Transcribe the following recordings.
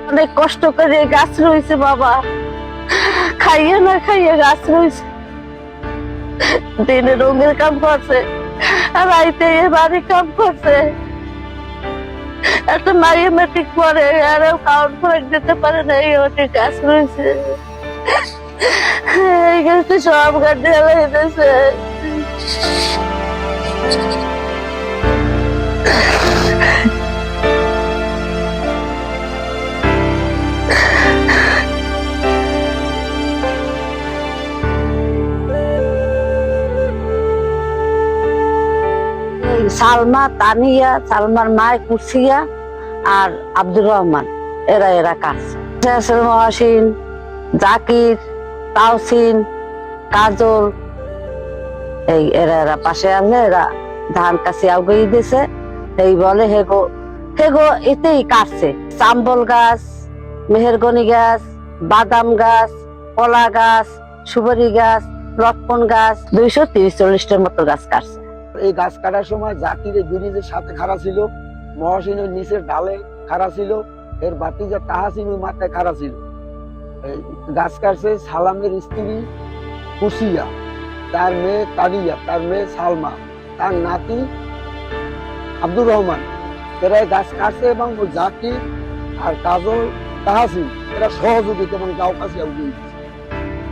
অনেক কষ্ট করে গাছ রয়েছে বাবা, খাইয়ে না খাইয়ে গাছ রয়েছে। দিনে রঙের কাম করছে আর রাইতে বাড়ি কাম করছে। একটা মাইয়ে মেট্রিক পরে আর কাউন্ট করে দিতে পারে না, এই অনেক গাছ রয়েছে। এই গাছটা সব গাছে লাগিয়েছে। সালমা, তানিয়া, সালমার মা কুসিয়া আর আব্দুর রহমান, এরা কাজ। মহাসিন, জাকির, তাওসিন, কাজল, এরা পাশে আছে। এরা ধান কাছে আউগিয়ে দিছে। এই বলে হেগো এতেই কাটছে। চাম্বল গাছ, মেহেরগনি গাছ, বাদাম গাছ, কলা গাছ, সুপারি গাছ, লটকন গাছ 230-40টার মতো গাছ কাটছে। এই গাছ কাটার সময় জাকির ব্রিজের সাথে খাড়া ছিল, মহসিন ওই নিচের ডালে খাড়া ছিল, এর বাতিজা তাহাসিন ওই মাথায় খাড়া ছিল। গাছ কাটছে সালামের স্ত্রী কুসিয়া, তার মেয়ে তানিয়া, তার মেয়ে সালমা, তার নাতি আব্দুর রহমান। এরা গাছ কাটছে এবং জাকির আর কাজল, তাহাসিন এরা সহযোগিতা এবং দাও কাছিয়া উঠিয়ে দিচ্ছে।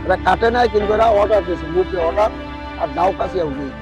এরা কাটে নাই, কিন্তু এরা অর্ডার দিয়েছে, মুখে অর্ডার আর দাও কাছিয়া উঠিয়ে